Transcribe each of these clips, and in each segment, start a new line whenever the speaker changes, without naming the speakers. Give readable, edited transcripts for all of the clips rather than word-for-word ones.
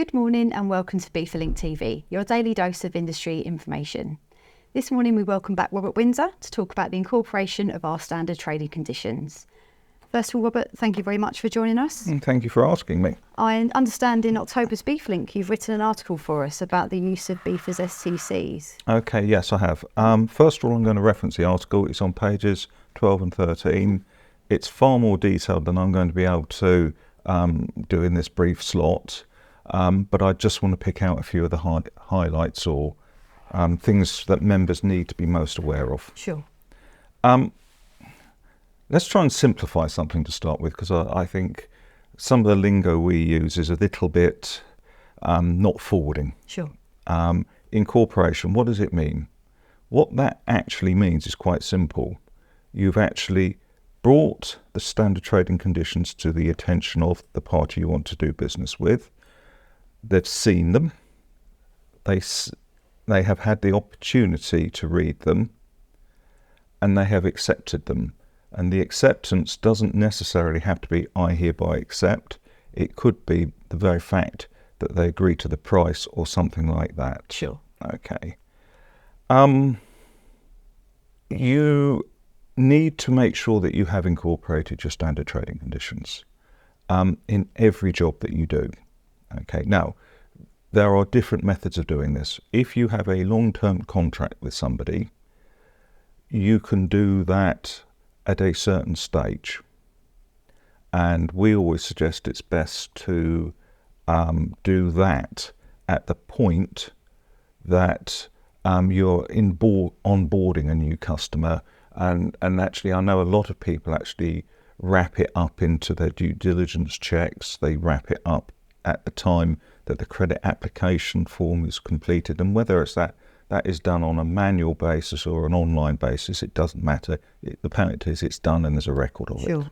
Good morning and welcome to BeeferLink TV, your daily dose of industry information. This morning we welcome back Robert Windsor to talk about the incorporation of our standard trading conditions. First of all, Robert, thank you very much for joining us.
Thank you for asking me.
I understand in October's BeeferLink you've written an article for us about the use of beefers STCs.
Okay, yes I have. First of all, I'm going to reference the article. It's on pages 12 and 13. It's far more detailed than I'm going to be able to do in this brief slot. But I just want to pick out a few of the highlights or things that members need to be most aware of.
Sure.
Let's try and simplify something to start with, because I think some of the lingo we use is a little bit not forwarding.
Sure.
Incorporation, what does it mean? What that actually means is quite simple. You've actually brought the standard trading conditions to the attention of the party you want to do business with. They've seen them, they have had the opportunity to read them, and they have accepted them. And the acceptance doesn't necessarily have to be I hereby accept. It could be the very fact that they agree to the price or something like that.
Sure.
Okay. You need to make sure that you have incorporated your standard trading conditions in every job that you do. Okay, now, there are different methods of doing this. If you have a long-term contract with somebody, you can do that at a certain stage. And we always suggest it's best to do that at the point that you're onboarding a new customer. And actually, I know a lot of people actually wrap it up into their due diligence checks. They wrap it up at the time that the credit application form is completed, and whether it's that is done on a manual basis or an online basis, it doesn't matter. The point is it's done and there's a record of it.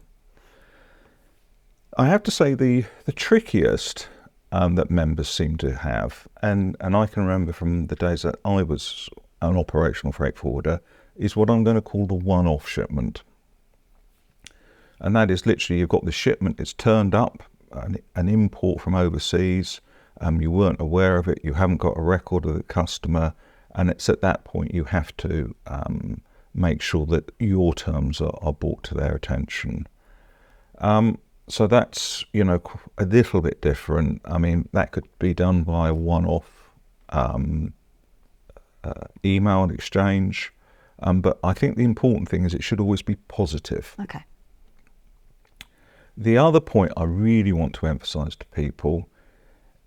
I have to say the trickiest that members seem to have, and I can remember from the days that I was an operational freight forwarder, is what I'm going to call the one-off shipment. And that is literally, you've got the shipment, it's turned up, an import from overseas, you weren't aware of it, you haven't got a record of the customer, and it's at that point you have to make sure that your terms are brought to their attention. So that's, a little bit different. I mean, that could be done by a one-off email exchange, but I think the important thing is it should always be positive.
Okay.
The other point I really want to emphasize to people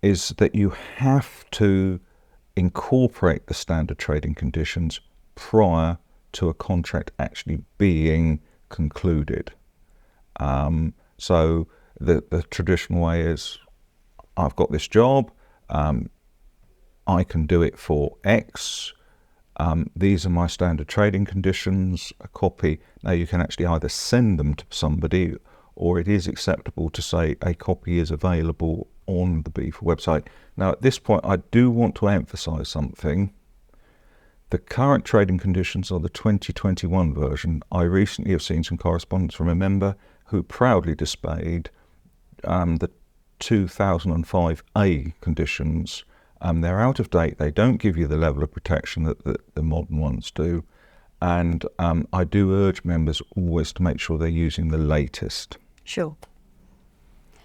is that you have to incorporate the standard trading conditions prior to a contract actually being concluded. So the traditional way is, I've got this job, I can do it for X, these are my standard trading conditions, a copy. Now you can actually either send them to somebody, or it is acceptable to say a copy is available on the Beefer website. Now at this point I do want to emphasize something. The current trading conditions are the 2021 version. I recently have seen some correspondence from a member who proudly displayed the 2005A conditions. They're out of date, they don't give you the level of protection that the modern ones do. And I do urge members always to make sure they're using the latest.
Sure.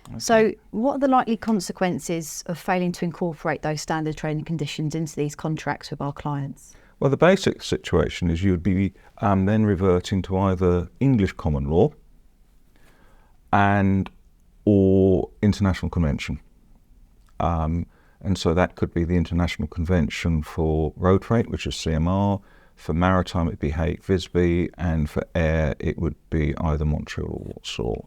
Okay. So what are the likely consequences of failing to incorporate those standard trading conditions into these contracts with our clients?
Well, the basic situation is you'd be then reverting to either English common law or international convention. And so that could be the International Convention for Road Freight, which is CMR. For maritime, it'd be Hague, Visby, and for air, it would be either Montreal or Warsaw.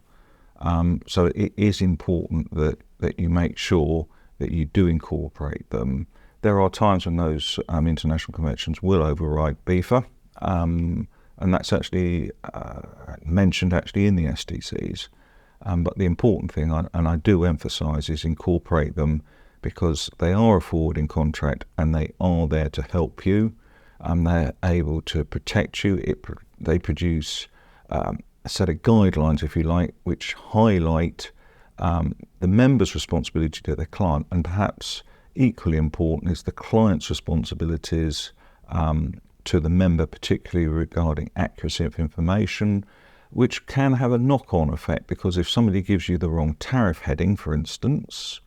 So it is important that you make sure that you do incorporate them. There are times when those international conventions will override Beefer, and that's actually mentioned actually in the STCs. But the important thing, and I do emphasise, is incorporate them, because they are a forwarding contract and they are there to help you. They're able to protect you. They produce a set of guidelines, if you like, which highlight the member's responsibility to their client, and perhaps equally important is the client's responsibilities to the member, particularly regarding accuracy of information, which can have a knock-on effect, because if somebody gives you the wrong tariff heading, for instance,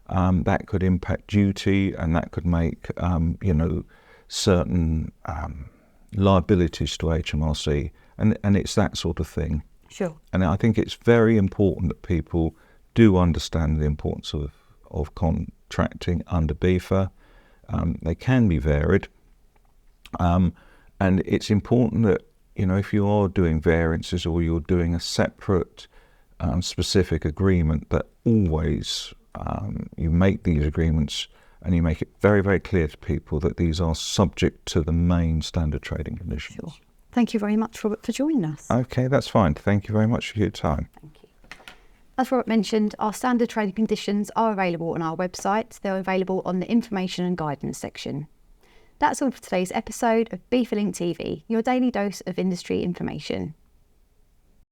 that could impact duty, and that could make certain liabilities to HMRC, and it's that sort of thing.
Sure.
And I think it's very important that people do understand the importance of contracting under BIFA. They can be varied, and it's important that, if you are doing variances or you're doing a separate specific agreement, that always you make these agreements and you make it very, very clear to people that these are subject to the main standard trading conditions.
Sure. Thank you very much, Robert, for joining us.
Okay, that's fine. Thank you very much for your time.
Thank you. As Robert mentioned, our standard trading conditions are available on our website. They're available on the information and guidance section. That's all for today's episode of BIFA Link TV, your daily dose of industry information.